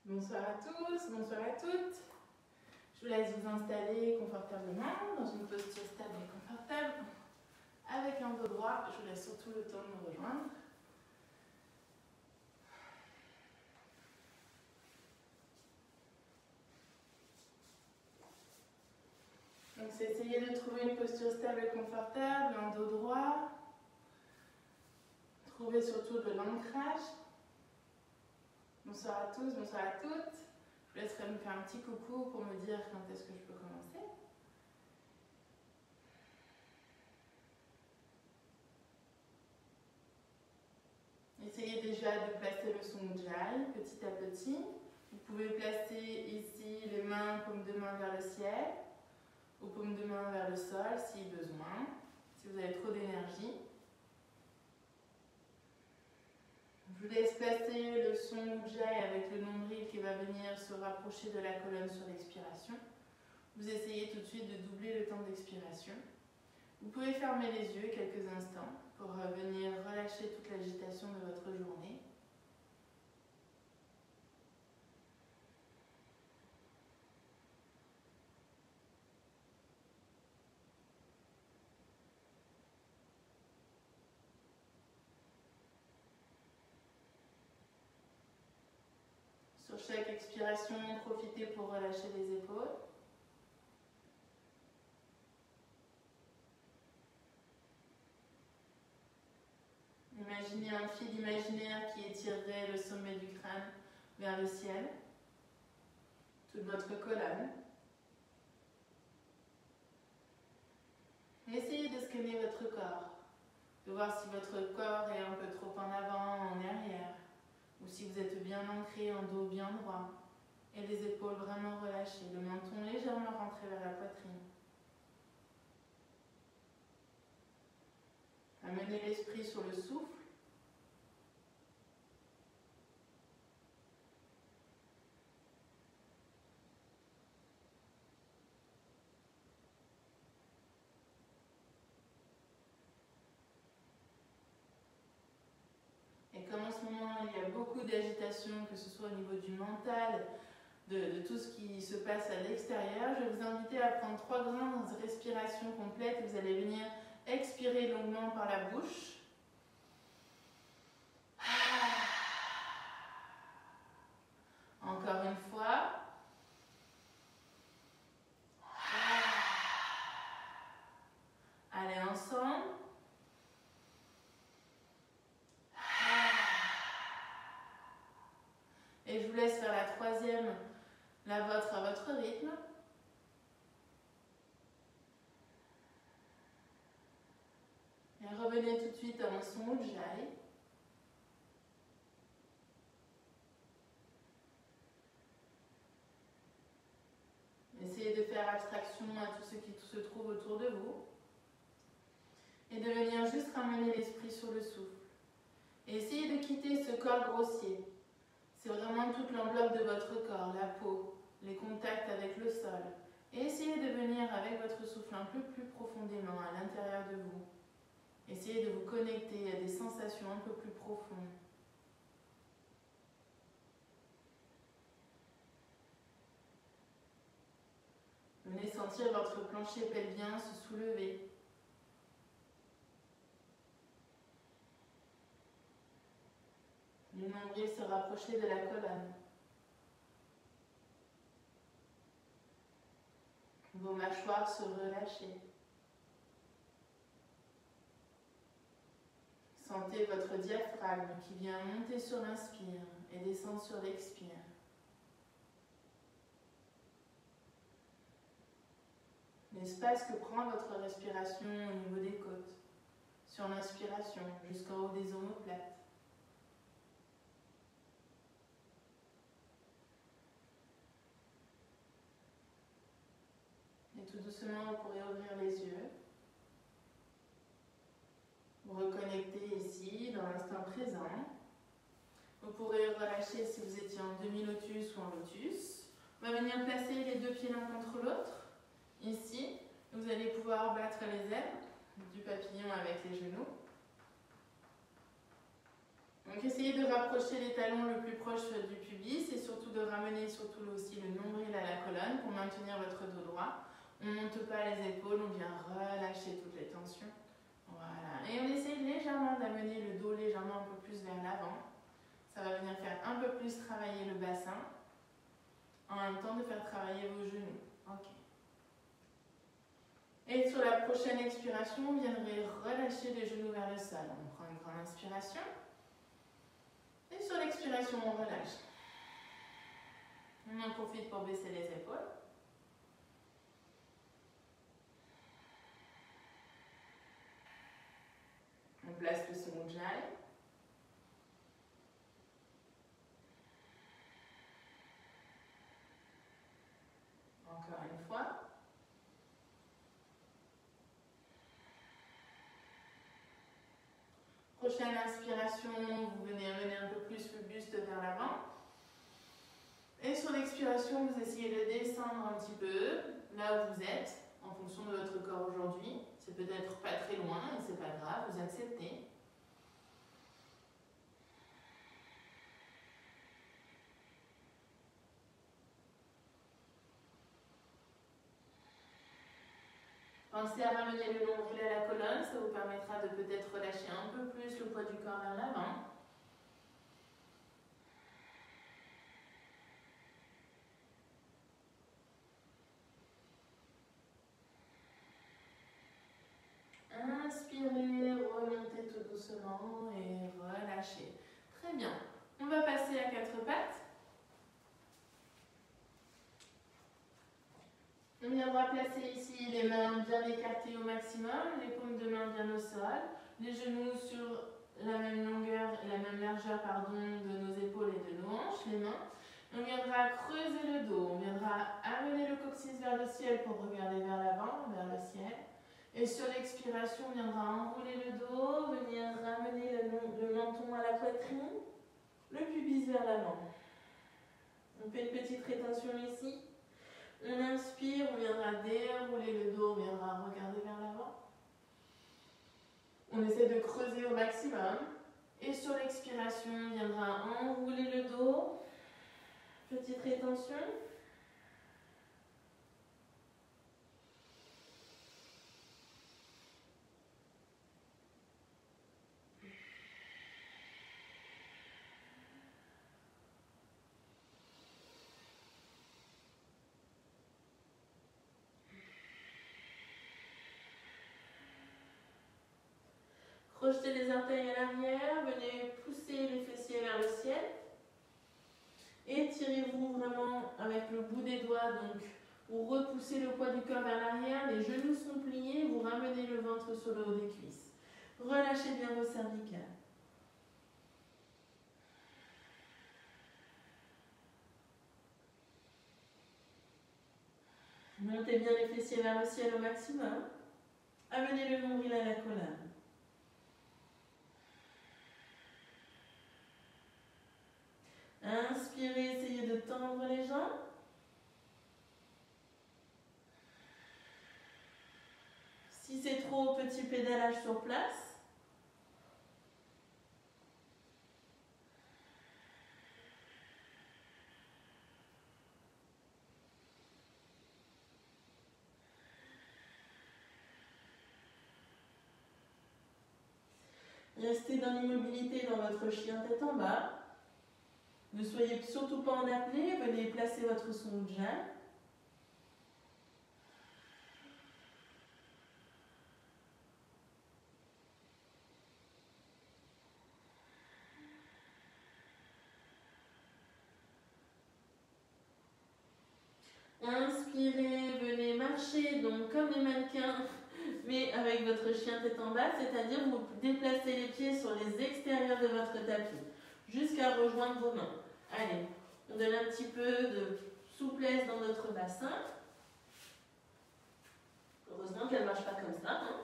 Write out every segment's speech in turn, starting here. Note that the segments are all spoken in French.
Bonsoir à tous, bonsoir à toutes. Je vous laisse vous installer confortablement dans une posture stable et confortable. Avec un dos droit, je vous laisse surtout le temps de me rejoindre. Donc c'est essayer de trouver une posture stable et confortable, un dos droit. Trouver surtout de l'ancrage. Bonsoir à tous, bonsoir à toutes. Je vous laisserai me faire un petit coucou pour me dire quand est-ce que je peux commencer. Essayez déjà de placer le son Ujjayi petit à petit. Vous pouvez placer ici les mains, paumes de main vers le ciel ou paumes de main vers le sol si besoin, si vous avez trop d'énergie. Je vous laisse placer le son Ujjayi avec le nombril qui va venir se rapprocher de la colonne sur l'expiration. Vous essayez tout de suite de doubler le temps d'expiration. Vous pouvez fermer les yeux quelques instants pour venir relâcher toute l'agitation de votre journée. Sur chaque expiration, profitez pour relâcher les épaules. Imaginez un fil imaginaire qui étirerait le sommet du crâne vers le ciel, toute votre colonne. Essayez de scanner votre corps, de voir si votre corps est un peu trop en avant, en arrière, ou si vous êtes bien ancré, en dos bien droit, et les épaules vraiment relâchées, le menton légèrement rentré vers la poitrine. Amenez l'esprit sur le souffle. Et comme en ce moment il y a beaucoup d'agitation, que ce soit au niveau du mental, de tout ce qui se passe à l'extérieur, je vais vous inviter à prendre 3 grandes respirations complètes. Vous allez venir expirer longuement par la bouche. Encore une fois. Allez ensemble. Et je vous laisse faire la troisième, la vôtre à votre rythme. Et revenez tout de suite à mon son Ujjayi. Essayez de faire abstraction à tout ce qui se trouve autour de vous. Et de venir juste ramener l'esprit sur le souffle. Et essayez de quitter ce corps grossier. C'est vraiment toute l'enveloppe de votre corps, la peau, les contacts avec le sol. Et essayez de venir avec votre souffle un peu plus profondément à l'intérieur de vous. Essayez de vous connecter à des sensations un peu plus profondes. Venez sentir votre plancher pelvien se soulever. Le nombril se rapprocher de la colonne. Vos mâchoires se relâcher. Sentez votre diaphragme qui vient monter sur l'inspire et descendre sur l'expire. L'espace que prend votre respiration au niveau des côtes, sur l'inspiration jusqu'en haut des omoplates. Et tout doucement, vous pourrez ouvrir les yeux. Vous reconnecter ici, dans l'instant présent. Vous pourrez relâcher si vous étiez en demi-lotus ou en lotus. On va venir placer les deux pieds l'un contre l'autre. Ici, vous allez pouvoir battre les ailes du papillon avec les genoux. Donc essayez de rapprocher les talons le plus proche du pubis et surtout de ramener surtout aussi le nombril à la colonne pour maintenir votre dos droit. On ne monte pas les épaules, on vient relâcher toutes les tensions. Voilà. Et on essaye légèrement d'amener le dos légèrement un peu plus vers l'avant. Ça va venir faire un peu plus travailler le bassin en même temps de faire travailler vos genoux. Ok. Et sur la prochaine expiration, vous viendrez relâcher les genoux vers le sol. On prend une grande inspiration. Et sur l'expiration, on relâche. On en profite pour baisser les épaules. On place le Samujjai. Encore une fois. Prochaine inspiration, vous venez amener un peu plus le buste vers l'avant. Et sur l'expiration, vous essayez de descendre un petit peu là où vous êtes, en fonction de votre corps aujourd'hui. C'est peut-être pas très loin, et c'est pas grave, vous acceptez. Pensez à ramener le nombril à la colonne, ça vous permettra de peut-être relâcher un peu plus le poids du corps vers l'avant. Inspirez, remontez tout doucement et relâchez. Très bien. On va passer à quatre pattes. On viendra placer ici les mains bien écartées au maximum, les paumes de main bien au sol, les genoux sur la même longueur et la même largeur de nos épaules et de nos hanches, les mains. On viendra creuser le dos, on viendra amener le coccyx vers le ciel pour regarder vers l'avant, vers le ciel. Et sur l'expiration, on viendra enrouler le dos, venir ramener le menton à la poitrine, le pubis vers l'avant. On fait une petite rétention ici. On inspire, on viendra dérouler le dos, on viendra regarder vers l'avant. On essaie de creuser au maximum. Et sur l'expiration, on viendra enrouler le dos. Petite rétention. Projetez les orteils à l'arrière, venez pousser les fessiers vers le ciel. Étirez-vous vraiment avec le bout des doigts, donc vous repoussez le poids du corps vers l'arrière, les genoux sont pliés, vous ramenez le ventre sur le haut des cuisses. Relâchez bien vos cervicales. Montez bien les fessiers vers le ciel au maximum. Amenez le nombril à la colonne. Inspirez, essayez de tendre les jambes. Si c'est trop, petit pédalage sur place. Restez dans l'immobilité dans votre chien tête en bas. Ne soyez surtout pas en apnée, venez placer votre Samujjai. Inspirez, venez marcher donc comme des mannequins, mais avec votre chien tête en bas, c'est-à-dire vous déplacez les pieds sur les extérieurs de votre tapis, jusqu'à rejoindre vos mains. Allez, on donne un petit peu de souplesse dans notre bassin. Heureusement qu'elle ne marche pas comme ça. Hein.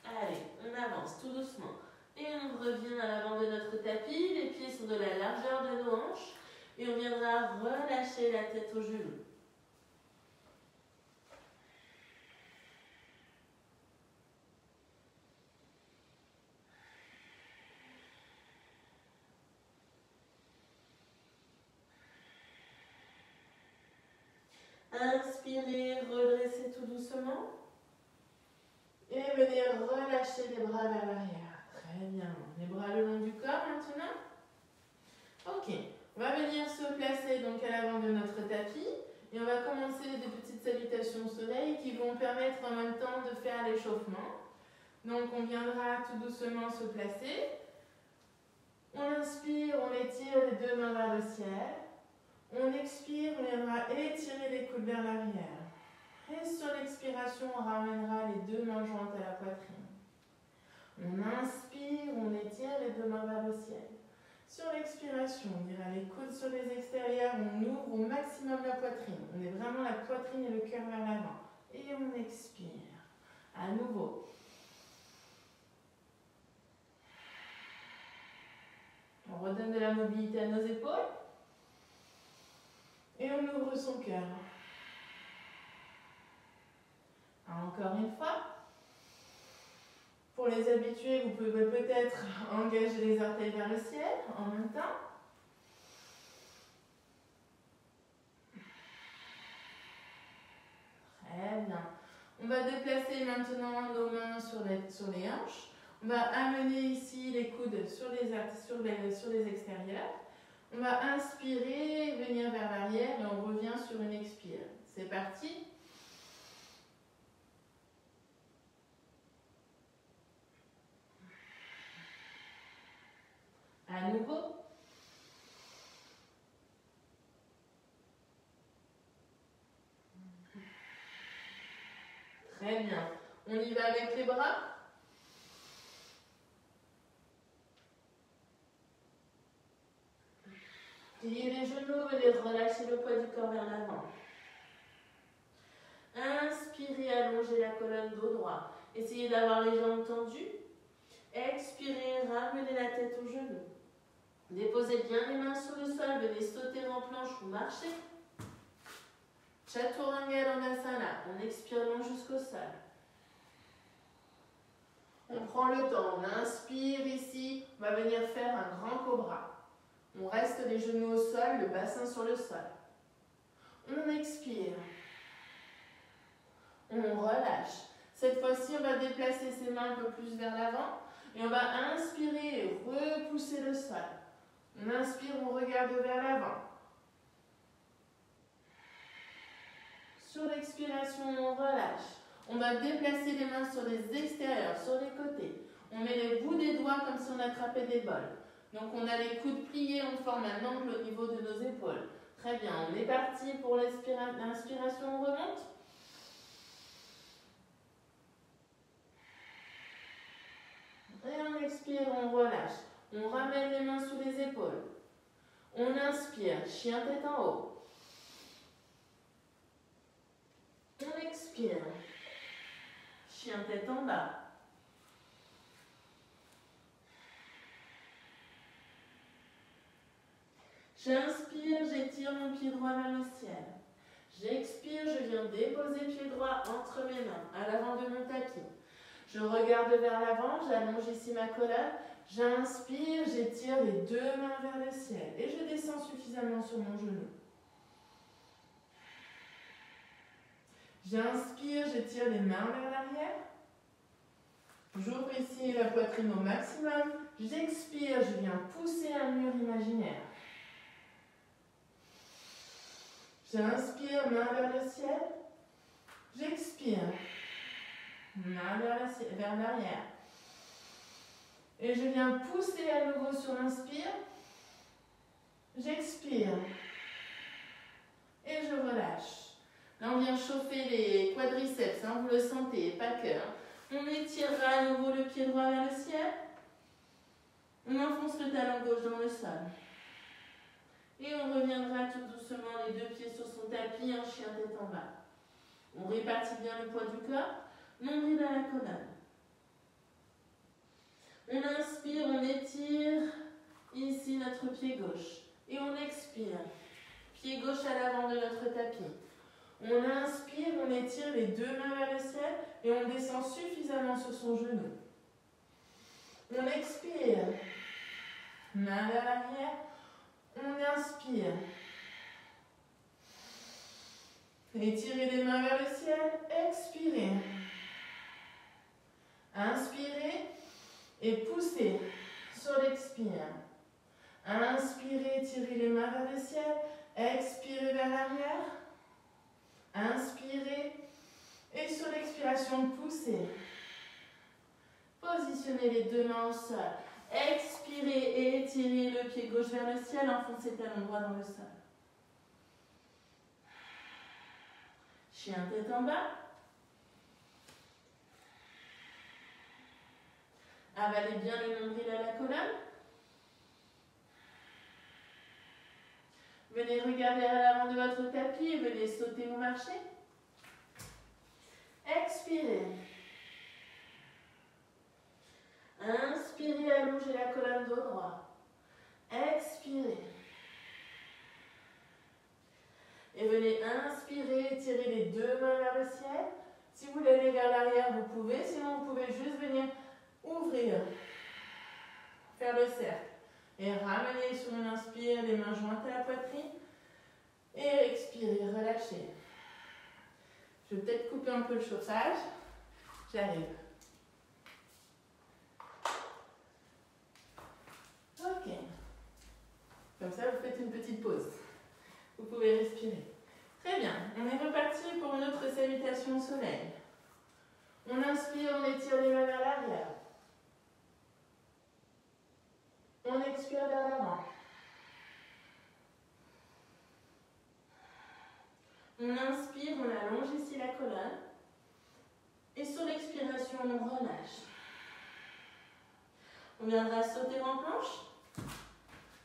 Allez, on avance tout doucement. Et on revient à l'avant de notre tapis. Les pieds sont de la largeur de nos hanches. Et on viendra relâcher la tête aux genoux. Inspirez, redressez tout doucement. Et venez relâcher les bras vers l'arrière. Très bien. Les bras le long du corps maintenant. Ok. On va venir se placer donc à l'avant de notre tapis. Et on va commencer des petites salutations au soleil qui vont permettre en même temps de faire l'échauffement. Donc on viendra tout doucement se placer. On inspire, on étire les deux mains vers le ciel. On expire, on viendra étirer les coudes vers l'arrière. Et sur l'expiration, on ramènera les deux mains jointes à la poitrine. On inspire, on étire les deux mains vers le ciel. Sur l'expiration, on ira les coudes sur les extérieurs, on ouvre au maximum la poitrine. On est vraiment la poitrine et le cœur vers l'avant. Et on expire. À nouveau. On redonne de la mobilité à nos épaules. Et on ouvre son cœur. Encore une fois. Pour les habitués, vous pouvez peut-être engager les orteils vers le ciel en même temps. Très bien. On va déplacer maintenant nos mains sur les hanches. On va amener ici les coudes sur les extérieurs. On va inspirer, venir vers l'arrière et on revient sur une expire. C'est parti. À nouveau. Très bien. On y va avec les bras. Pliez les genoux, venez relâcher le poids du corps vers l'avant. Inspirez, allongez la colonne dos droit. Essayez d'avoir les jambes tendues. Expirez, ramenez la tête aux genoux. Déposez bien les mains sur le sol, venez sauter en planche ou marcher. Chaturanga Dandasana, on expire long jusqu'au sol. On prend le temps, on inspire ici, on va venir faire un grand cobra. On reste les genoux au sol, le bassin sur le sol. On expire. On relâche. Cette fois-ci, on va déplacer ses mains un peu plus vers l'avant. Et on va inspirer et repousser le sol. On inspire, on regarde vers l'avant. Sur l'expiration, on relâche. On va déplacer les mains sur les extérieurs, sur les côtés. On met les bouts des doigts comme si on attrapait des bols. Donc on a les coudes pliés, on forme un angle au niveau de nos épaules. Très bien, on est parti pour l'inspiration, on remonte. Et on expire, on relâche. On ramène les mains sous les épaules. On inspire, chien tête en haut. On expire, chien tête en bas. J'inspire, j'étire mon pied droit vers le ciel. J'expire, je viens déposer pied droit entre mes mains, à l'avant de mon tapis. Je regarde vers l'avant, j'allonge ici ma colonne. J'inspire, j'étire les deux mains vers le ciel. Et je descends suffisamment sur mon genou. J'inspire, j'étire les mains vers l'arrière. J'ouvre ici la poitrine au maximum. J'expire, je viens pousser un mur imaginaire. J'inspire, main vers le ciel. J'expire, main vers l'arrière. Et je viens pousser à nouveau sur l'inspire. J'expire. Et je relâche. Là, on vient chauffer les quadriceps, hein, vous le sentez, pas que. On étirera à nouveau le pied droit vers le ciel. On enfonce le talon gauche dans le sol. Et on reviendra tout doucement les deux pieds sur son tapis en chien tête en bas. On répartit bien le poids du corps, nombril à la colonne. On inspire, on étire ici notre pied gauche. Et on expire. Pied gauche à l'avant de notre tapis. On inspire, on étire les deux mains vers le ciel et on descend suffisamment sur son genou. On expire. Main vers l'arrière. On inspire. Étirez les mains vers le ciel. Expirez. Inspirez et poussez sur l'expire. Inspirez, tirez les mains vers le ciel. Expirez vers l'arrière. Inspirez et sur l'expiration, poussez. Positionnez les deux mains au sol. Expirez et étirez le pied gauche vers le ciel. Enfoncez talon droit dans le sol. Chien tête en bas. Avalez bien le nombril à la colonne. Venez regarder à l'avant de votre tapis et venez sauter ou marcher. Expirez. Inspirez, allongez la colonne dos droit. Expirez. Et venez inspirer, tirer les deux mains vers le ciel. Si vous voulez aller vers l'arrière, vous pouvez. Sinon, vous pouvez juste venir ouvrir, faire le cercle. Et ramener sur une inspire, les mains jointes à la poitrine. Et expirez, relâchez. Je vais peut-être couper un peu le chauffage. J'arrive. Ok. Comme ça, vous faites une petite pause. Vous pouvez respirer. Très bien. On est reparti pour une autre salutation au soleil. On inspire, on étire les mains vers l'arrière. On expire vers l'avant. On inspire, on allonge ici la colonne. Et sur l'expiration, on relâche. On viendra sauter en planche.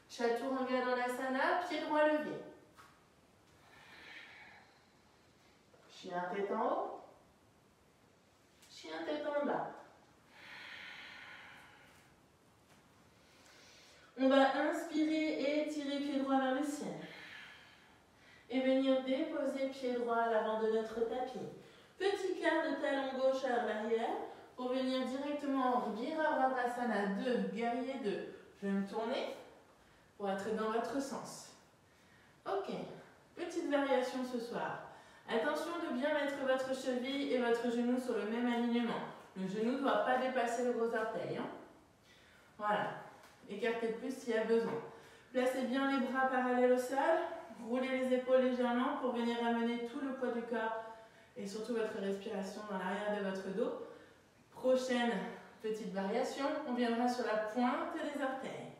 Chaturanga dans l'asana, pied droit levé. Chien tête en haut. Chien tête en bas. On va inspirer et étirer pied droit vers le ciel. Et venir déposer pied droit à l'avant de notre tapis. Petit quart de talon gauche à l'arrière pour venir directement en Virabhadrasana 2, guerrier 2. Je vais me tourner pour être dans votre sens. Ok, petite variation ce soir. Attention de bien mettre votre cheville et votre genou sur le même alignement. Le genou ne doit pas dépasser le gros orteil. Hein. Voilà, écartez plus s'il y a besoin. Placez bien les bras parallèles au sol. Roulez les épaules légèrement pour venir amener tout le poids du corps et surtout votre respiration dans l'arrière de votre dos. Prochaine petite variation, on viendra sur la pointe des orteils.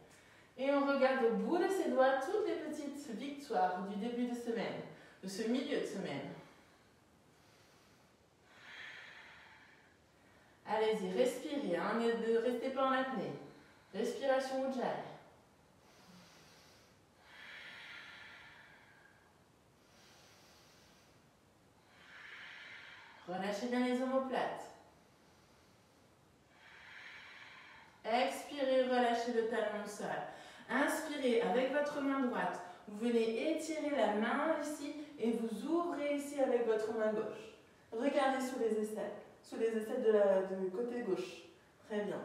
Et on regarde au bout de ses doigts toutes les petites victoires du début de semaine, de ce milieu de semaine. Allez-y, respirez, hein, ne restez pas en apnée. Respiration Ujjayi. Relâchez bien les omoplates. Expirez, relâchez le talon au sol. Inspirez avec votre main droite. Vous venez étirer la main ici et vous ouvrez ici avec votre main gauche. Regardez sous les aisselles du côté gauche. Très bien.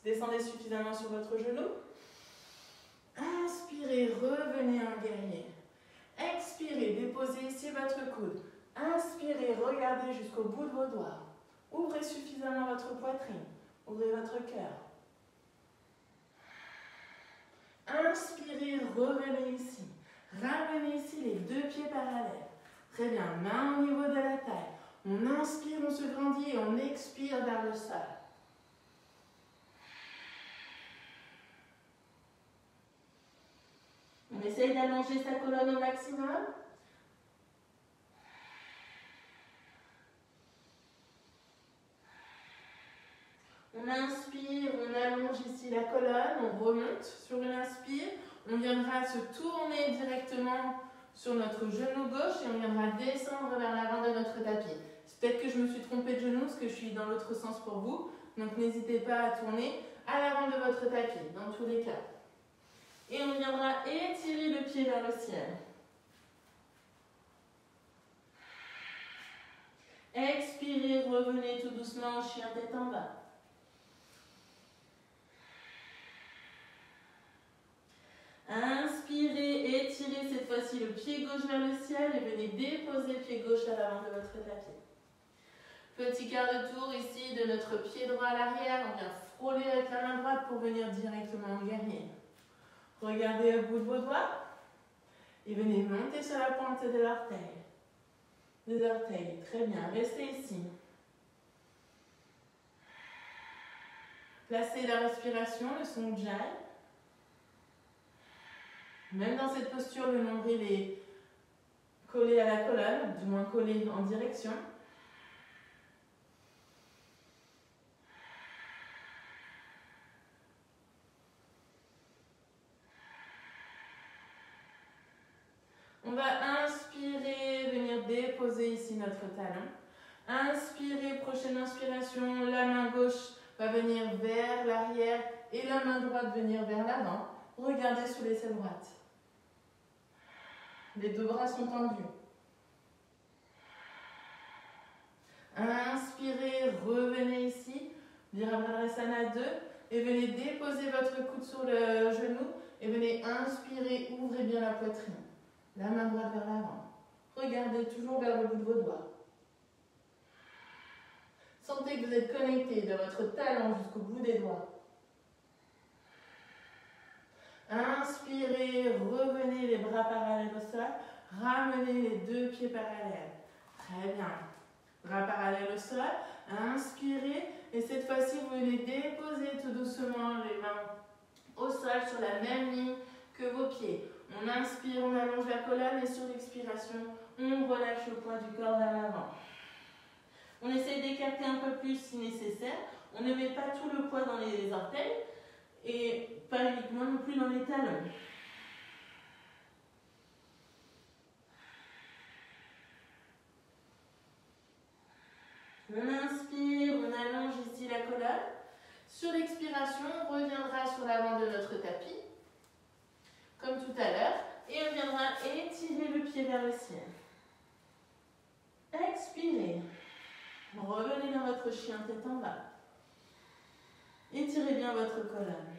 Descendez suffisamment sur votre genou. Inspirez, revenez en guerrier. Expirez, déposez ici votre coude. Inspirez, regardez jusqu'au bout de vos doigts. Ouvrez suffisamment votre poitrine. Ouvrez votre cœur. Inspirez, revenez ici. Ramenez ici les deux pieds parallèles. Très bien, main au niveau de la taille. On inspire, on se grandit et on expire vers le sol. On essaye d'allonger sa colonne au maximum. On inspire, on allonge ici la colonne, on remonte sur une inspire. On viendra se tourner directement sur notre genou gauche et on viendra descendre vers l'avant de notre tapis. C'est peut-être que je me suis trompée de genou parce que je suis dans l'autre sens pour vous. Donc n'hésitez pas à tourner à l'avant de votre tapis, dans tous les cas. Et on viendra étirer le pied vers le ciel. Expirez, revenez tout doucement, chien tête en bas. Inspirez, étirez étirez cette fois-ci le pied gauche vers le ciel et venez déposer le pied gauche à l'avant de votre tapis. Petit quart de tour ici de notre pied droit à l'arrière. On vient frôler avec la main droite pour venir directement en guerrier. Regardez le bout de vos doigts et venez monter sur la pointe de l'orteil. Des orteils, très bien. Restez ici. Placez la respiration, le son Ujjayi. Même dans cette posture, le nombril est collé à la colonne, du moins collé en direction. On va inspirer, venir déposer ici notre talon. Inspirez, prochaine inspiration, la main gauche va venir vers l'arrière et la main droite venir vers l'avant. Regardez sous l'aisselle droite. Les deux bras sont tendus. Inspirez, revenez ici, Virabhadrasana 2, et venez déposer votre coude sur le genou et venez inspirer, ouvrez bien la poitrine. La main droite vers l'avant. Regardez toujours vers le bout de vos doigts. Sentez que vous êtes connecté de votre talon jusqu'au bout des doigts. Inspirez, revenez les bras parallèles au sol. Ramenez les deux pieds parallèles. Très bien. Bras parallèles au sol. Inspirez. Et cette fois-ci, vous venez déposer tout doucement les mains au sol sur la même ligne que vos pieds. On inspire, on allonge la colonne et sur l'expiration, on relâche le poids du corps vers l'avant. On essaie d'écarter un peu plus si nécessaire. On ne met pas tout le poids dans les orteils et pas uniquement non plus dans les talons. On inspire, on allonge ici la colonne. Sur l'expiration, on reviendra sur l'avant de notre tapis, comme tout à l'heure, et on viendra étirer le pied vers le ciel. Expirez. Revenez dans votre chien tête en bas. Étirez bien votre colonne.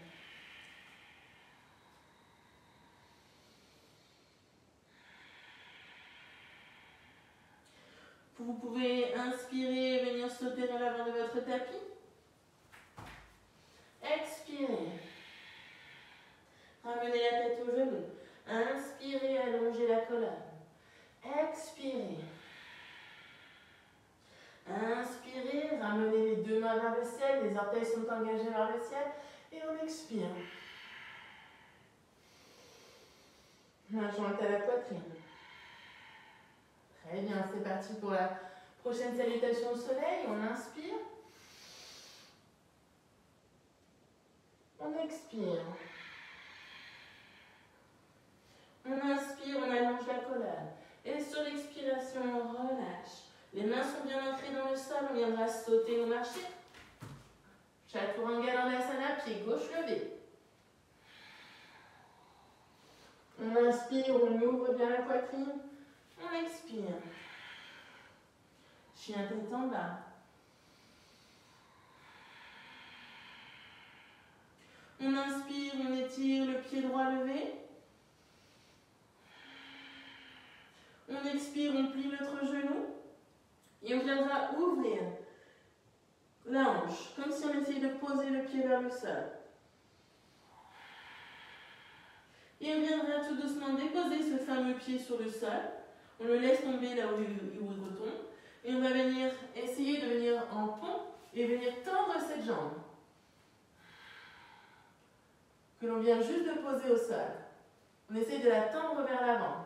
Vous pouvez inspirer et venir sauter à l'avant de votre tapis. Expirez. Ramenez la tête au genou. Inspirez, allongez la colonne. Expirez. Inspirez, ramenez les deux mains vers le ciel, les orteils sont engagés vers le ciel et on expire. Main jointe à la poitrine. Très bien, c'est parti pour la prochaine salutation au soleil. On inspire. On expire. On inspire, on allonge la colonne. Et sur l'expiration, on relâche. Les mains sont bien ancrées dans le sol, on viendra sauter ou marcher. Chaturanga Dandasana, pied gauche levé. On inspire, on ouvre bien la poitrine. On expire. Chien tête en bas. On inspire, on étire le pied droit levé. On expire, on plie notre genou. Et on viendra ouvrir la hanche, comme si on essayait de poser le pied vers le sol. Et on viendra tout doucement déposer ce fameux pied sur le sol. On le laisse tomber là où il retombe. Et on va venir essayer de venir en pont et venir tendre cette jambe. Que l'on vient juste de poser au sol. On essaie de la tendre vers l'avant.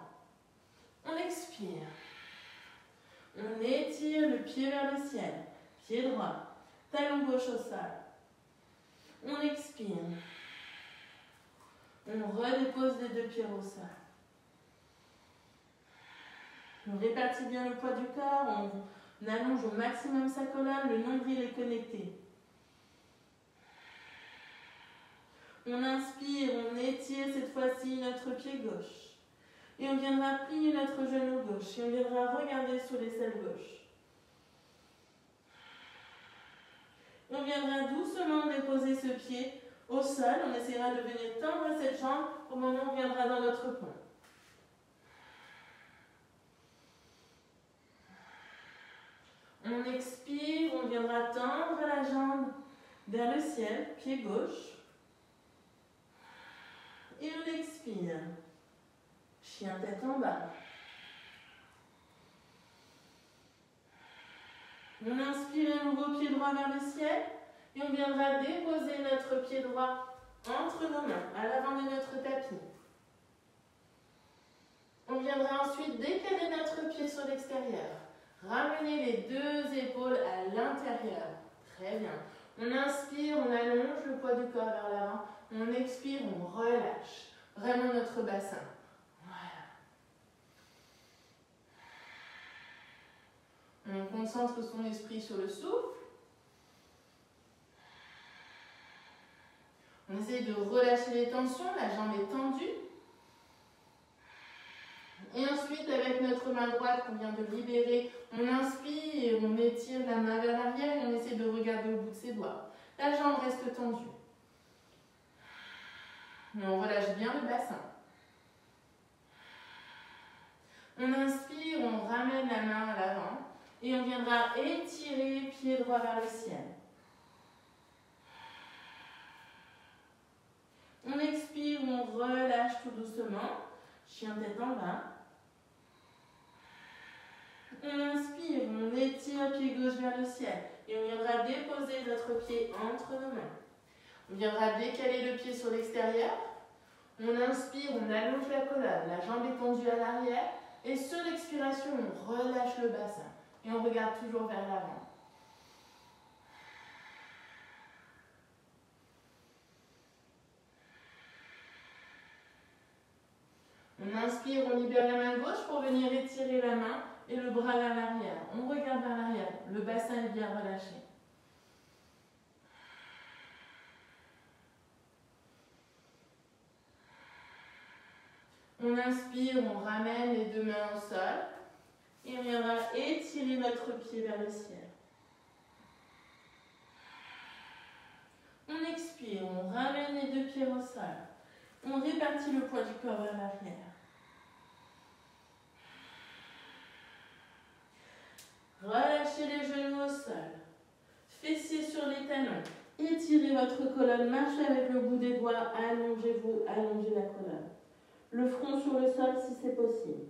On expire. On étire le pied vers le ciel. Pied droit. Talon gauche au sol. On expire. On redépose les deux pieds au sol. On répartit bien le poids du corps. On allonge au maximum sa colonne. Le nombril est connecté. On inspire, on étire cette fois-ci notre pied gauche. Et on viendra plier notre genou gauche. Et on viendra regarder sur l'aisselle gauche. On viendra doucement déposer ce pied au sol. On essaiera de venir tendre cette jambe au moment où on viendra dans notre pont. On expire, on viendra tendre la jambe vers le ciel, pied gauche. Et on expire. Chien tête en bas. On inspire à nouveau pied droit vers le ciel. Et on viendra déposer notre pied droit entre nos mains, à l'avant de notre tapis. On viendra ensuite décaler notre pied sur l'extérieur. Ramener les deux épaules à l'intérieur. Très bien. On inspire, on allonge le poids du corps vers l'avant. On expire, on relâche vraiment notre bassin. Voilà. On concentre son esprit sur le souffle. On essaie de relâcher les tensions, la jambe est tendue. Et ensuite, avec notre main droite qu'on vient de libérer, on inspire, on étire la main vers l'arrière et on essaie de regarder au bout de ses doigts. La jambe reste tendue. Et on relâche bien le bassin. On inspire, on ramène la main à l'avant et on viendra étirer pied droit vers le ciel. On expire, on relâche tout doucement. Chien tête en bas. On inspire, on étire pied gauche vers le ciel. Et on viendra déposer notre pied entre nos mains. On viendra décaler le pied sur l'extérieur. On inspire, on allonge la colonne. La jambe est tendue à l'arrière. Et sur l'expiration, on relâche le bassin. Et on regarde toujours vers l'avant. On inspire, on libère la main gauche pour venir étirer la main et le bras vers l'arrière. On regarde vers l'arrière. Le bassin est bien relâché. On inspire, on ramène les deux mains au sol. Et on viendra étirer notre pied vers le ciel. On expire, on ramène les deux pieds au sol. On répartit le poids du corps vers l'arrière. Relâchez les genoux au sol. Fessiers sur les talons. Étirez votre colonne, marchez avec le bout des doigts. Allongez-vous, allongez la colonne. Le front sur le sol si c'est possible.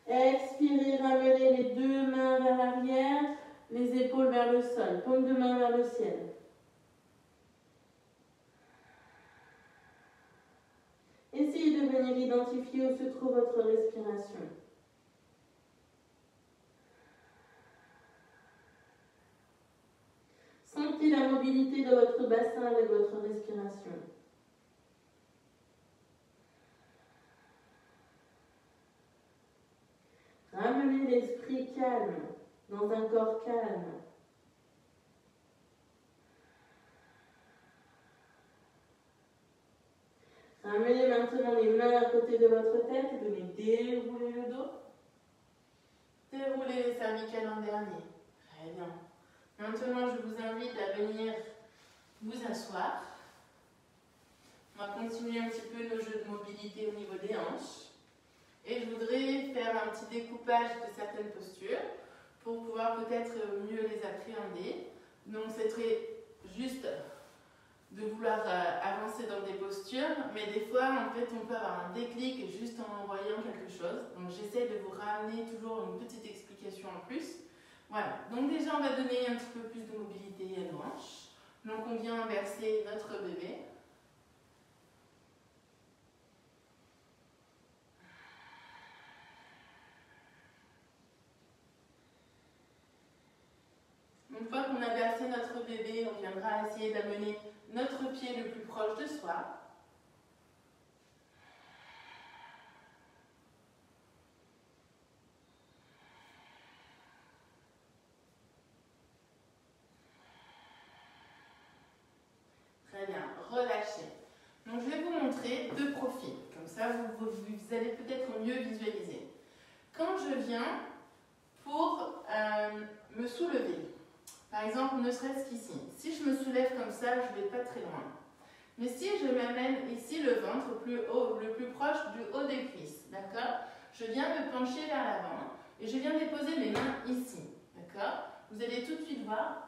Expirez, ramenez les deux mains vers l'arrière, les épaules vers le sol, paume de main vers le ciel. Essayez de venir identifier où se trouve votre respiration. Sentez la mobilité de votre bassin avec votre respiration. Ramenez l'esprit calme dans un corps calme. Ramenez maintenant les mains à côté de votre tête et venez dérouler le dos. Déroulez les cervicales en dernier. Très bien. Maintenant, je vous invite à venir vous asseoir. On va continuer un petit peu nos jeux de mobilité au niveau des hanches. Et je voudrais faire un petit découpage de certaines postures pour pouvoir peut-être mieux les appréhender. Donc, c'est très juste de vouloir avancer dans des postures, mais des fois, en fait, on peut avoir un déclic juste en voyant quelque chose. Donc, j'essaie de vous ramener toujours une petite explication en plus. Voilà. Donc, déjà, on va donner un petit peu plus de mobilité à nos hanches. Donc, on vient inverser notre bébé. Une fois qu'on a versé notre bébé, on viendra essayer d'amener notre pied le plus proche de soi. Très bien, relâchez. Donc je vais vous montrer deux profils, comme ça vous allez peut-être mieux visualiser. Quand je viens pour me soulever. Par exemple, ne serait-ce qu'ici. Si je me soulève comme ça, je ne vais pas très loin. Mais si je m'amène ici le ventre plus haut, le plus proche du haut des cuisses, d'accord? Je viens me pencher vers l'avant et je viens déposer mes mains ici, d'accord? Vous allez tout de suite voir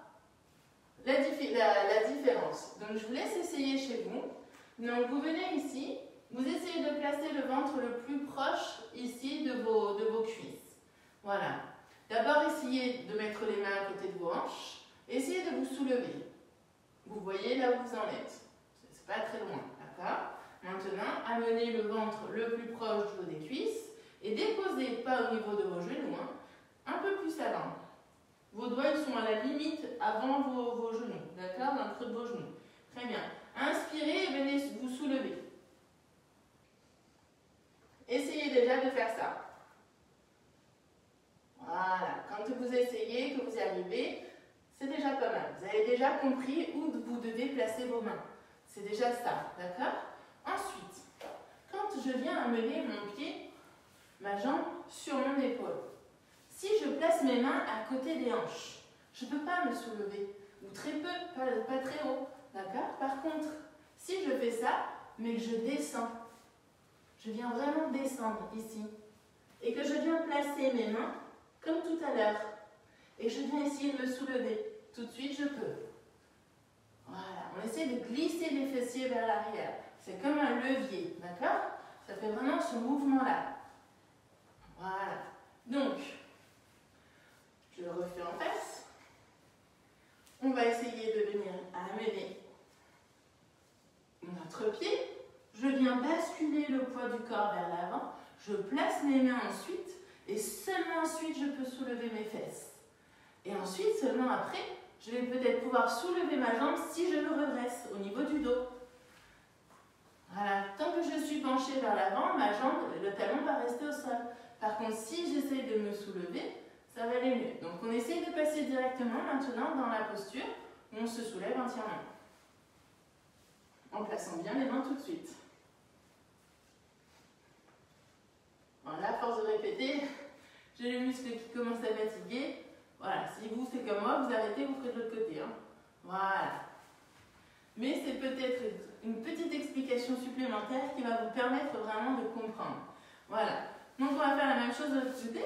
la différence. Donc je vous laisse essayer chez vous. Donc vous venez ici, vous essayez de placer le ventre le plus proche ici de vos cuisses. Voilà. D'abord essayez de mettre les mains à côté de vos hanches, essayez de vous soulever. Vous voyez là où vous en êtes. C'est pas très loin, d'accord? Maintenant, amenez le ventre le plus proche du haut des cuisses et déposez, pas au niveau de vos genoux, hein, un peu plus avant. Vos doigts ils sont à la limite avant vos genoux, d'accord? Dans le creux de vos genoux. Très bien. Inspirez et venez vous soulever. Essayez déjà de faire ça. Voilà. Quand vous essayez, que vous y arrivez, c'est déjà pas mal. Vous avez déjà compris où vous devez placer vos mains. C'est déjà ça, d'accord? Ensuite, quand je viens amener mon pied, ma jambe sur mon épaule, si je place mes mains à côté des hanches, je ne peux pas me soulever, ou très peu, pas très haut, d'accord? Par contre, si je fais ça, mais que je descends, je viens vraiment descendre ici, et que je viens placer mes mains comme tout à l'heure, et je viens essayer de me soulever, tout de suite je peux. Voilà, on essaie de glisser les fessiers vers l'arrière, c'est comme un levier, d'accord? Ça fait vraiment ce mouvement-là. Voilà, donc, je le refais en face. On va essayer de venir amener notre pied. Je viens basculer le poids du corps vers l'avant. Je place mes mains ensuite. Et seulement ensuite, je peux soulever mes fesses. Et ensuite, seulement après, je vais peut-être pouvoir soulever ma jambe si je me redresse au niveau du dos. Voilà. Tant que je suis penchée vers l'avant, ma jambe, le talon va rester au sol. Par contre, si j'essaie de me soulever, ça va aller mieux. Donc, on essaye de passer directement maintenant dans la posture où on se soulève entièrement. En plaçant bien les mains tout de suite. Voilà, à force de répéter, j'ai les muscles qui commencent à fatiguer. Voilà, si vous faites comme moi, vous arrêtez, vous ferez de l'autre côté. Hein. Voilà. Mais c'est peut-être une petite explication supplémentaire qui va vous permettre vraiment de comprendre. Voilà. Donc, on va faire la même chose de l'autre côté.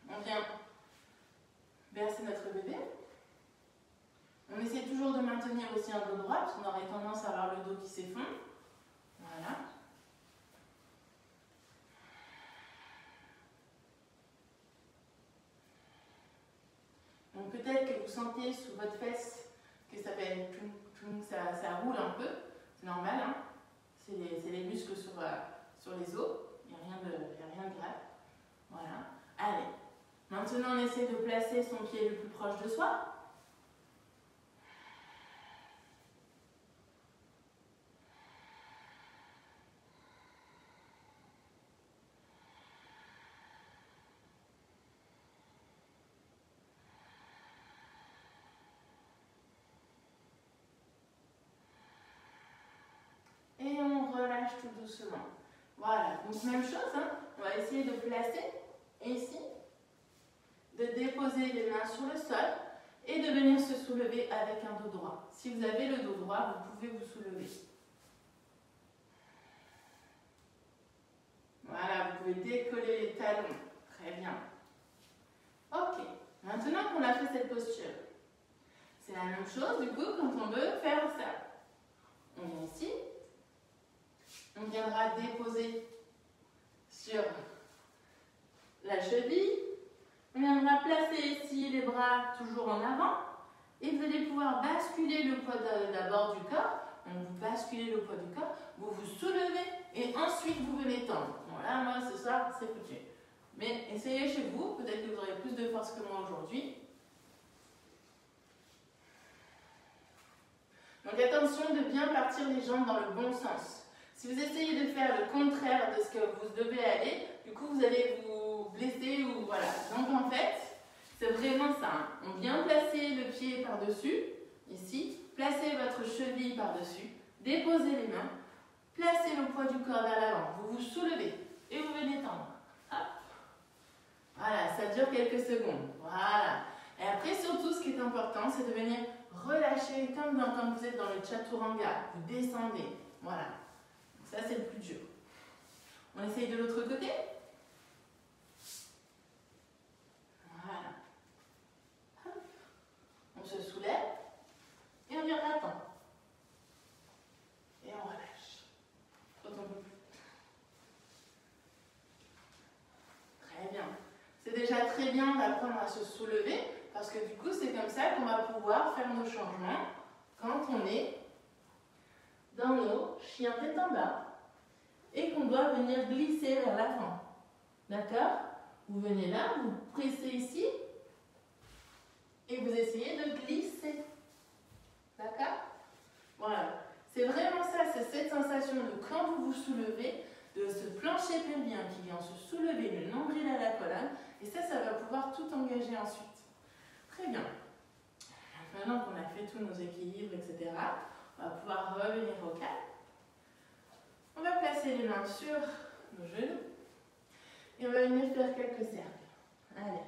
On vient bercer notre bébé. On essaie toujours de maintenir aussi un dos droit, parce qu'on aurait tendance à avoir le dos qui s'effondre. Voilà. Donc peut-être que vous sentez sous votre fesse que ça fait ça roule un peu. C'est normal, hein. C'est les muscles sur les os. Il n'y a rien de grave. Voilà. Allez. Maintenant, on essaie de placer son pied le plus proche de soi. Et on relâche tout doucement. Voilà. Donc, même chose, hein. On va essayer de placer ici, de déposer les mains sur le sol et de venir se soulever avec un dos droit. Si vous avez le dos droit, vous pouvez vous soulever. Voilà, vous pouvez décoller les talons. Très bien. Ok, maintenant qu'on a fait cette posture, c'est la même chose du coup quand on veut faire ça. On vient ici, on viendra déposer sur la cheville, on viendra placer ici les bras toujours en avant et vous allez pouvoir basculer le poids d'abord du corps. Donc vous basculez le poids du corps, vous vous soulevez et ensuite vous venez tendre. Bon là, moi ce soir c'est foutu. Mais essayez chez vous, peut-être que vous aurez plus de force que moi aujourd'hui. Donc attention de bien partir les jambes dans le bon sens. Si vous essayez de faire le contraire de ce que vous devez aller, du coup vous allez vous blesser ou voilà. Donc en fait, c'est vraiment ça. Hein. On vient placer le pied par-dessus, ici, placez votre cheville par-dessus, déposez les mains, placez le poids du corps vers l'avant, vous vous soulevez et vous venez tendre. Hop. Voilà, ça dure quelques secondes. Voilà. Et après, surtout, ce qui est important, c'est de venir relâcher comme quand vous êtes dans le chaturanga. Vous descendez. Voilà. Ça, c'est le plus dur. On essaye de l'autre côté. Voilà. On se soulève et on vient attendre. Et on relâche. Quand on peut plus. Très bien. C'est déjà très bien d'apprendre à se soulever parce que du coup, c'est comme ça qu'on va pouvoir faire nos changements quand on est dans nos chiens tête en bas et qu'on doit venir glisser vers l'avant. D'accord? Vous venez là, vous pressez ici et vous essayez de glisser. D'accord? Voilà. C'est vraiment ça, c'est cette sensation de quand vous vous soulevez, de ce plancher pelvien qui vient se soulever le nombril à la colonne, et ça va pouvoir tout engager ensuite. Très bien. Maintenant qu'on a fait tous nos équilibres, etc., on va pouvoir revenir au calme. On va placer les mains sur nos genoux et on va venir faire quelques cercles. Allez.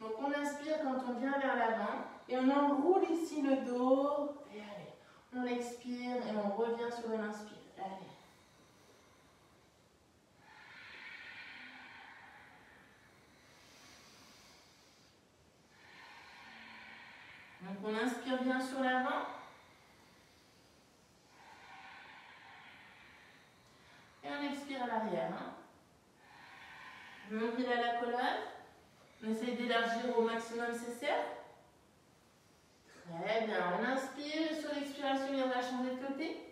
Donc on inspire quand on vient vers l'avant et on enroule ici le dos. Et allez. On expire et on revient sur une inspire. Allez. Donc on inspire bien sur l'avant. Et on expire à l'arrière. Nombril à la colonne. On essaye d'élargir au maximum ses cercles. Très bien. On inspire et sur l'expiration, on va changer de côté.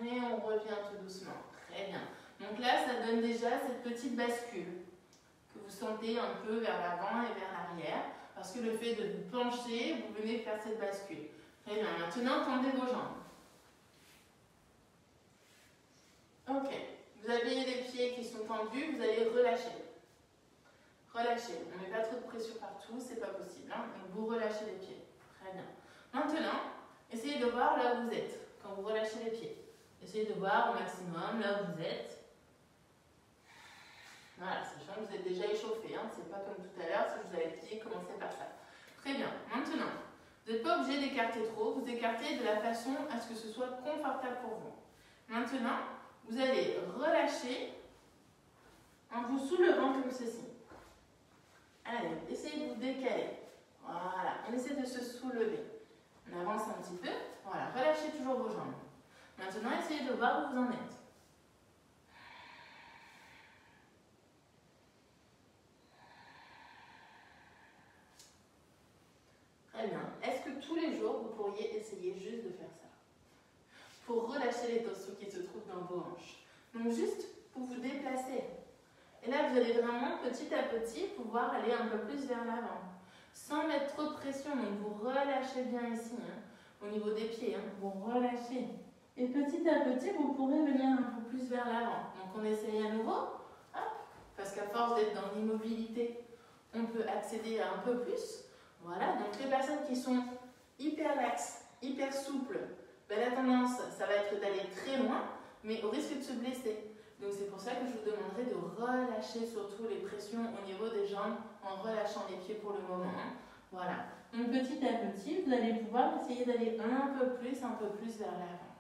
Et on revient tout doucement. Très bien. Donc là, ça donne déjà cette petite bascule que vous sentez un peu vers l'avant et vers l'arrière. Parce que le fait de vous pencher, vous venez faire cette bascule. Très bien. Maintenant, tendez vos jambes. Ok. Vous avez les pieds qui sont tendus, vous allez relâcher. Relâchez. On ne met pas trop de pression partout, c'est pas possible. Hein. Donc vous relâchez les pieds. Très bien. Maintenant, essayez de voir là où vous êtes quand vous relâchez les pieds. Essayez de voir au maximum là où vous êtes. Voilà, sachant que vous êtes déjà échauffé. Hein. C'est pas comme tout à l'heure, si je vous avais dit, commencez par ça. Très bien. Maintenant, vous n'êtes pas obligé d'écarter trop. Vous écartez de la façon à ce que ce soit confortable pour vous. Maintenant, vous allez relâcher en vous soulevant comme ceci. Allez, essayez de vous décaler. Voilà, on essaie de se soulever. On avance un petit peu. Voilà, relâchez toujours vos jambes. Maintenant, essayez de voir où vous en êtes. Très bien. Est-ce que tous les jours, vous pourriez essayer juste de faire ça? Pour relâcher les dorsaux qui se trouvent dans vos hanches. Donc juste pour vous déplacer. Et là, vous allez vraiment, petit à petit, pouvoir aller un peu plus vers l'avant. Sans mettre trop de pression. Donc vous relâchez bien ici, hein, au niveau des pieds. Hein, vous relâchez. Et petit à petit, vous pourrez venir un peu plus vers l'avant. Donc on essaye à nouveau. Hop, parce qu'à force d'être dans l'immobilité, on peut accéder à un peu plus. Voilà, donc les personnes qui sont hyper laxes, hyper souples, ben la tendance, ça va être d'aller très loin, mais au risque de se blesser. Donc c'est pour ça que je vous demanderai de relâcher surtout les pressions au niveau des jambes en relâchant les pieds pour le moment. Voilà. Donc petit à petit, vous allez pouvoir essayer d'aller un peu plus vers l'avant.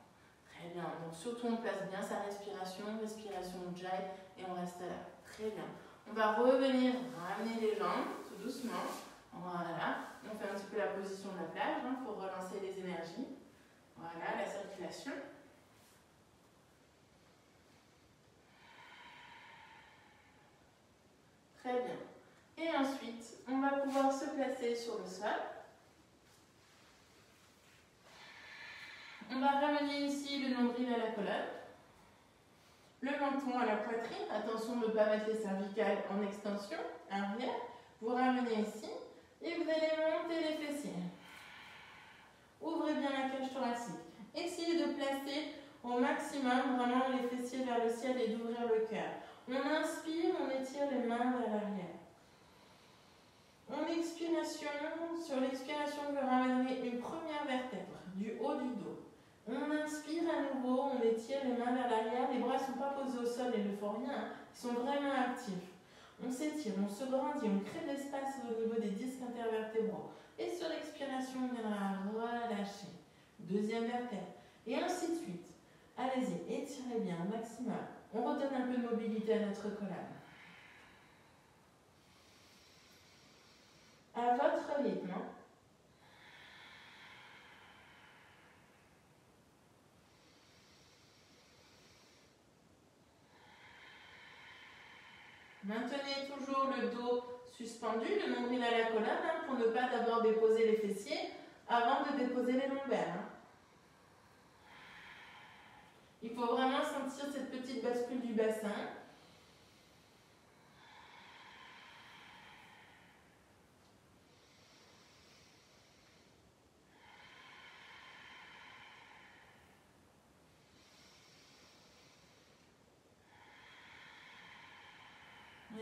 Très bien. Donc surtout on place bien sa respiration, respiration Ujjayi, et on reste là. Très bien. On va revenir ramener les jambes tout doucement. Voilà. On fait un petit peu la position de la plage pour relancer les énergies. Voilà, la circulation. Très bien. Et ensuite, on va pouvoir se placer sur le sol. On va ramener ici le nombril à la colonne. Le menton à la poitrine. Attention de ne pas mettre les cervicales en extension, arrière. Vous ramenez ici et vous allez monter les fessiers. Ouvrez bien la cage thoracique. Essayez de placer au maximum vraiment les fessiers vers le ciel et d'ouvrir le cœur. On inspire, on étire les mains vers l'arrière. En expiration, sur l'expiration, vous ramènerez une première vertèbre du haut du dos. On inspire à nouveau, on étire les mains vers l'arrière. Les bras ne sont pas posés au sol, il ne faut rien, ils sont vraiment actifs. On s'étire, on se grandit, on crée de l'espace au niveau des disques intervertébraux. Et sur l'expiration, on viendra relâcher. Deuxième vertèbre. Et ainsi de suite. Allez-y, étirez bien au maximum. On redonne un peu de mobilité à notre colonne. À votre rythme. Maintenez toujours le dos suspendu, le nombril à la colonne, pour ne pas d'abord déposer les fessiers avant de déposer les lombaires. Il faut vraiment sentir cette petite bascule du bassin.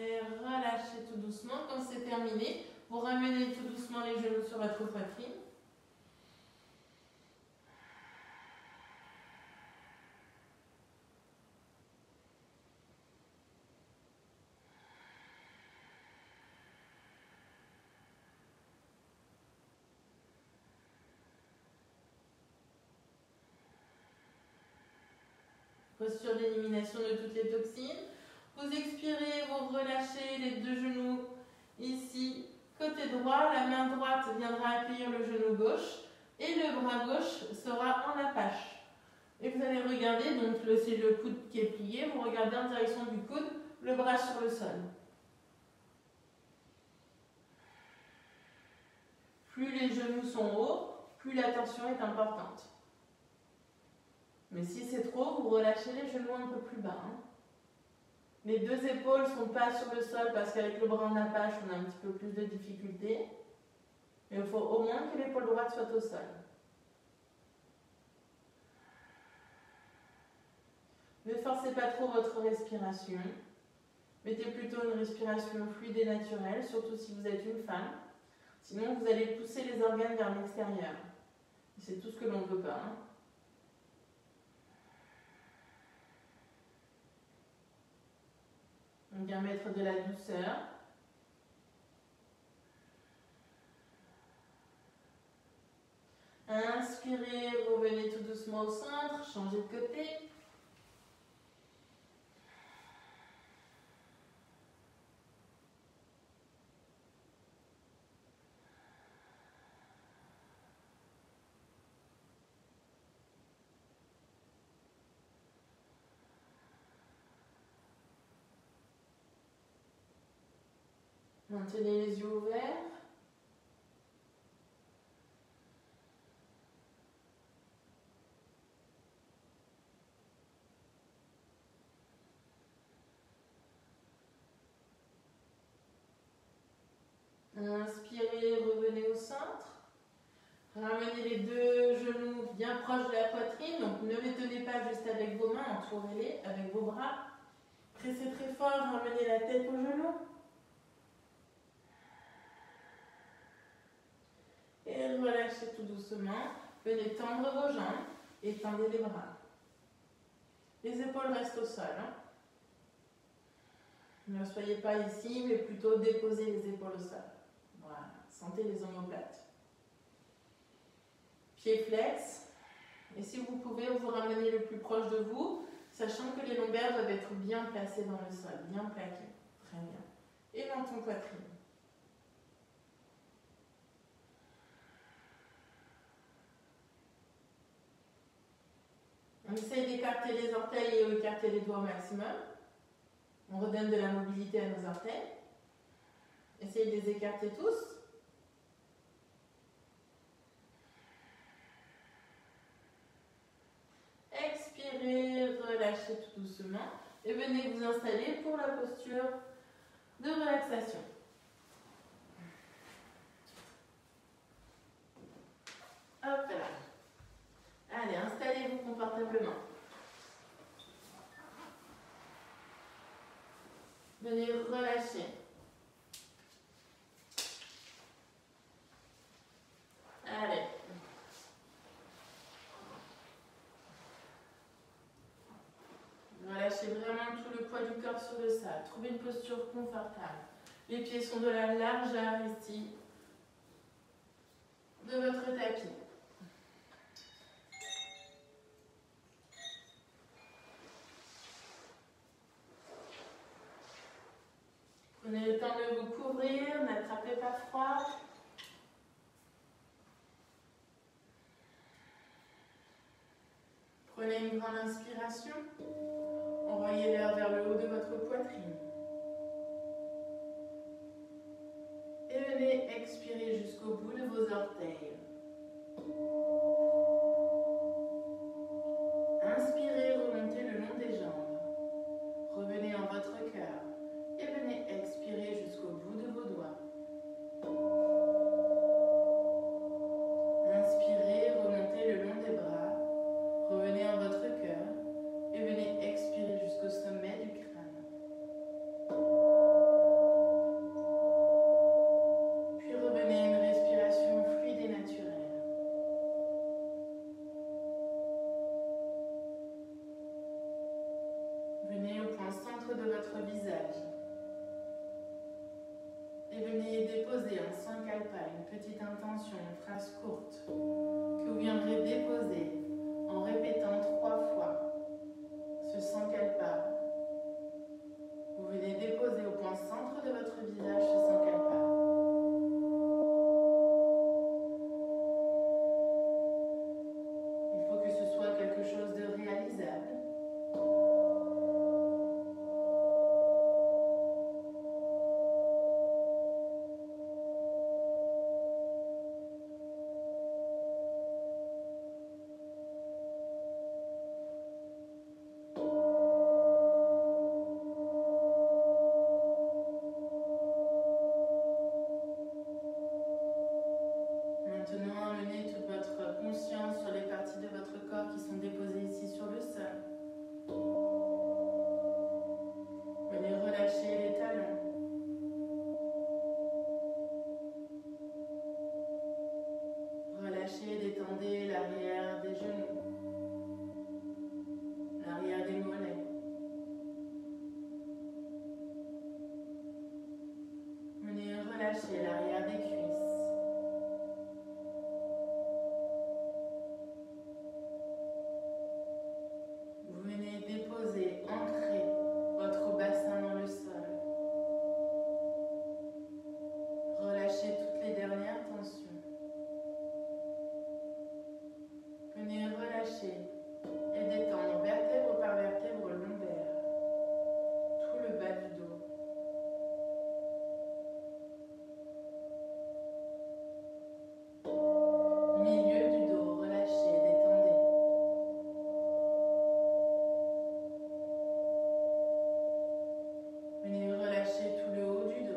Et relâchez tout doucement. Quand c'est terminé, vous ramenez tout doucement les genoux sur votre poitrine. Posture d'élimination de toutes les toxines. Vous expirez, vous relâchez les deux genoux ici, côté droit. La main droite viendra accueillir le genou gauche et le bras gauche sera en apache. Et vous allez regarder, donc c'est le coude qui est plié, vous regardez en direction du coude, le bras sur le sol. Plus les genoux sont hauts, plus la tension est importante. Mais si c'est trop, vous relâchez les genoux un peu plus bas. Les deux épaules ne sont pas sur le sol parce qu'avec le bras en apache, on a un petit peu plus de difficulté. Mais il faut au moins que l'épaule droite soit au sol. Ne forcez pas trop votre respiration. Mettez plutôt une respiration fluide et naturelle, surtout si vous êtes une femme. Sinon, vous allez pousser les organes vers l'extérieur. C'est tout ce que l'on ne veut pas. On vient mettre de la douceur. Inspirez, revenez tout doucement au centre, changez de côté. Maintenez les yeux ouverts. Inspirez, revenez au centre. Ramenez les deux genoux bien proches de la poitrine. Donc ne les tenez pas juste avec vos mains, entourez-les avec vos bras. Pressez très fort, ramenez la tête aux genoux. Et relâchez tout doucement. Venez tendre vos jambes et tendez les bras. Les épaules restent au sol. Ne soyez pas ici, mais plutôt déposez les épaules au sol. Voilà, sentez les omoplates. Pieds flex. Et si vous pouvez, vous ramenez le plus proche de vous, sachant que les lombaires doivent être bien placés dans le sol, bien plaqués. Très bien. Et menton poitrine. On essaye d'écarter les orteils et écarter les doigts au maximum. On redonne de la mobilité à nos orteils. Essayez de les écarter tous. Expirez, relâchez tout doucement. Et venez vous installer pour la posture de relaxation. Hop là. Allez, installez-vous confortablement. Venez relâcher. Allez. Relâchez vraiment tout le poids du corps sur le sol. Trouvez une posture confortable. Les pieds sont de la largeur ici de votre tapis. Prenez le temps de vous couvrir, n'attrapez pas froid. Prenez une grande inspiration. Envoyez l'air vers le haut de votre poitrine. Et venez expirer jusqu'au bout de vos orteils. Inspirez, remontez le long des jambes. Revenez en votre cœur et venez expirer jusqu'au bout de vos doigts. Inspirez, remontez le long des bras. Revenez en votre cœur et venez expirer jusqu'au sommet du crâne. Puis revenez à une respiration fluide et naturelle. Venez au point centre de votre visage. Et venez déposer en sankalpa une petite intention, une phrase courte que vous viendrez déposer en répétant 3 fois ce sankalpa. Vous venez déposer au point centre de votre visage ce sankalpa. Il faut que ce soit quelque chose de réalisable. Maintenant, amenez toute votre conscience sur les parties de votre corps qui sont déposées ici sur le sol. Venez relâcher les talons. Relâchez et détendez l'arrière des genoux, l'arrière des mollets. Venez relâcher l'arrière des cuisses. Vous venez déposer, ancrer votre bassin dans le sol. Relâchez toutes les dernières tensions. Venez relâcher et détendre vertèbre par vertèbre lombaire, tout le bas du dos. Milieu du dos, relâchez, détendez. Venez relâcher tout le haut du dos.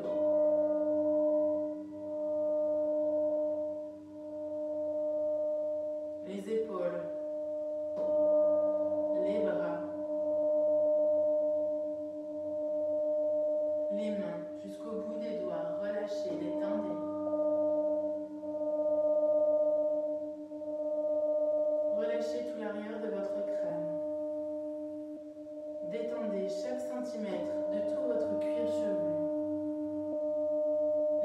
Les épaules, les bras, les mains jusqu'au bout des doigts, relâchez, détendez. Relâchez tout l'arrière de votre crâne. Détendez chaque centimètre de tout votre cuir chevelu.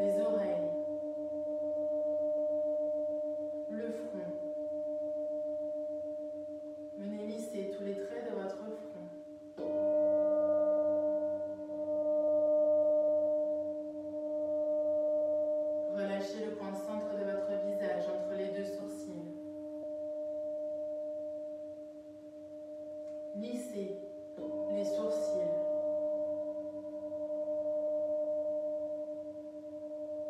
Les oreilles, le front. Venez lisser tous les traits de votre front. Relâchez le point centre de votre visage entre les deux sourcils. Lissez les sourcils.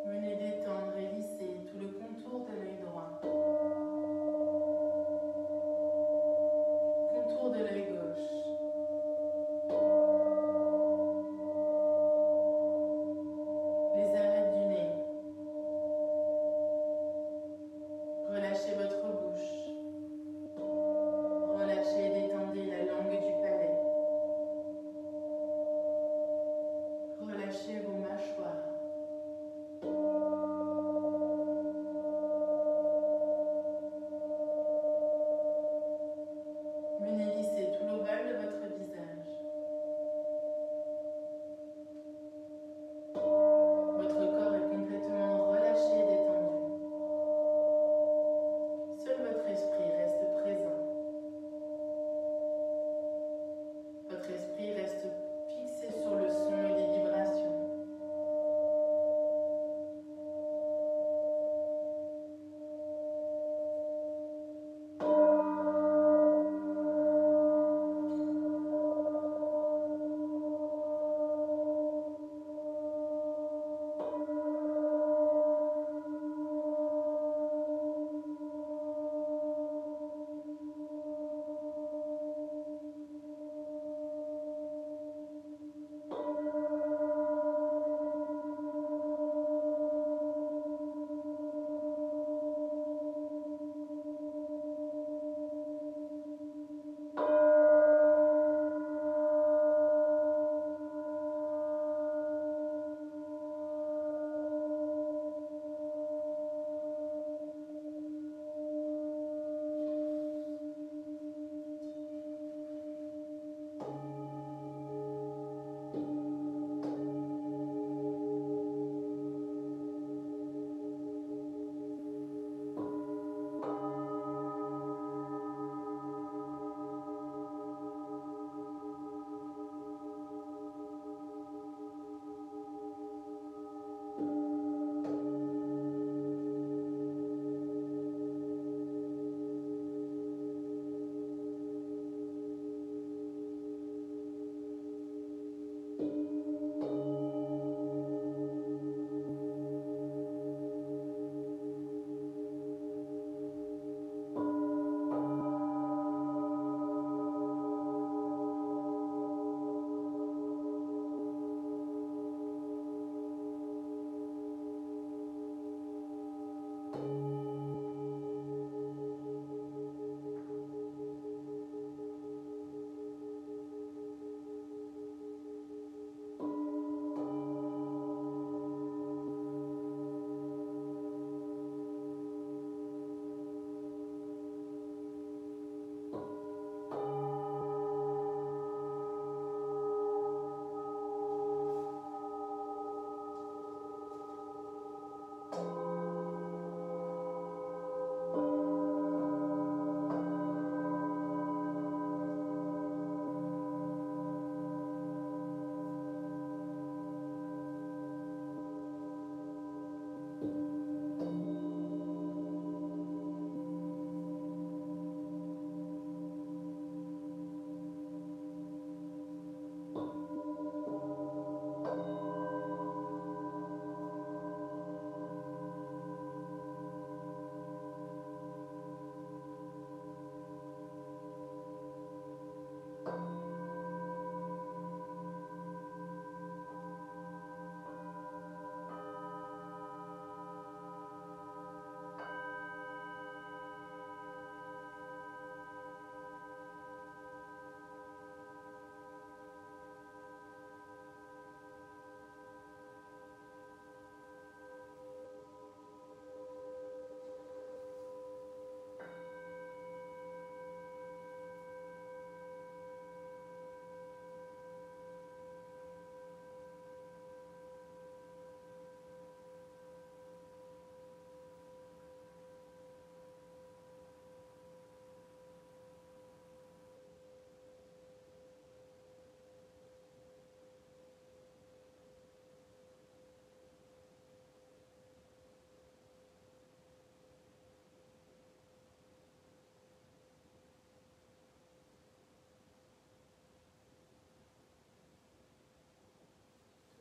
Venez détendre et lisser tout le contour de l'œil droit. Contour de l'œil gauche. Les arêtes du nez. Relâchez votre bouche. Relâchez et détendez la langue du palais.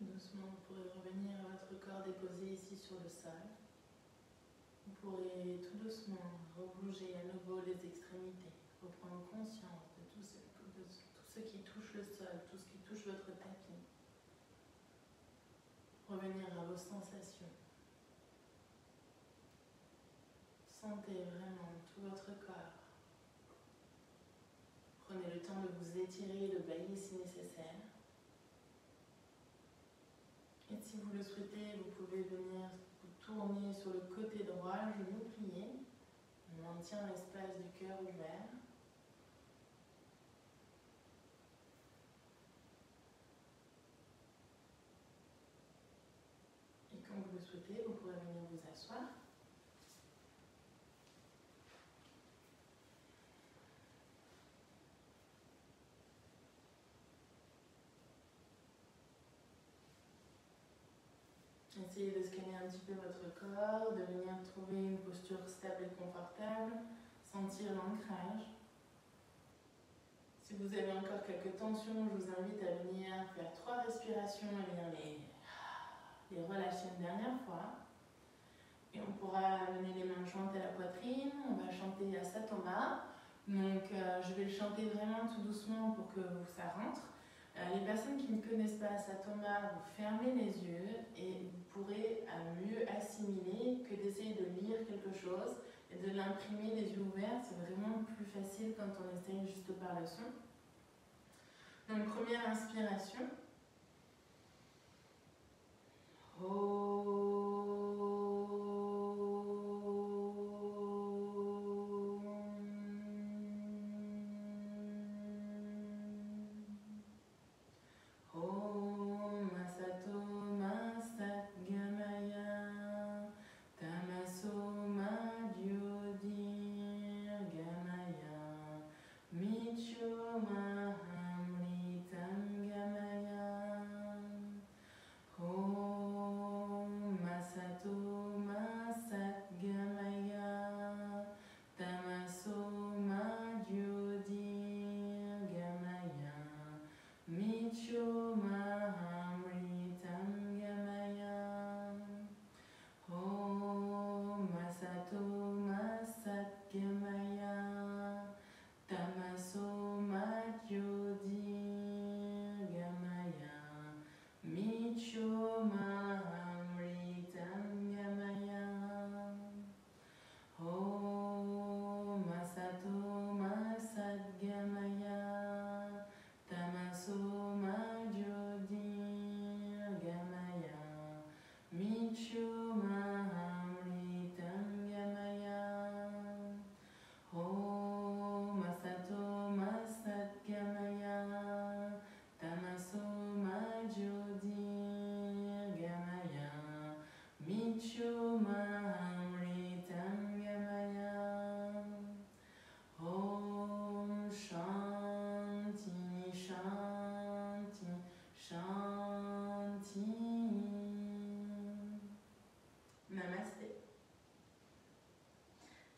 Doucement, vous pourrez revenir à votre corps déposé ici sur le sol. Vous pourrez tout doucement rebouger à nouveau les extrémités, reprendre conscience de tout ce qui touche le sol, tout ce qui touche votre tapis. Revenir à vos sensations. Sentez vraiment tout votre corps. Prenez le temps de vous étirer, de bailler si nécessaire. Et si vous le souhaitez, vous pouvez venir vous tourner sur le côté droit, genou plié. On maintient l'espace du cœur ouvert. Et quand vous le souhaitez, vous pourrez venir vous asseoir. Essayez de scanner un petit peu votre corps, de venir trouver une posture stable et confortable, sentir l'ancrage. Si vous avez encore quelques tensions, je vous invite à venir faire 3 respirations et venir les relâcher une dernière fois. Et on pourra amener les mains jointes à la poitrine, on va chanter Satoma. Donc je vais le chanter vraiment tout doucement pour que ça rentre. Les personnes qui ne connaissent pas Satoma, vous fermez les yeux et vous pourrez mieux assimiler que d'essayer de lire quelque chose et de l'imprimer les yeux ouverts. C'est vraiment plus facile quand on essaye juste par le son. Donc première inspiration.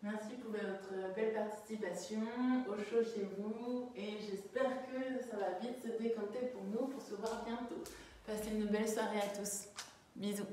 Merci pour votre belle participation, au chaud chez vous, et j'espère que ça va vite se décanter pour nous, pour se voir bientôt. Passez une belle soirée à tous. Bisous.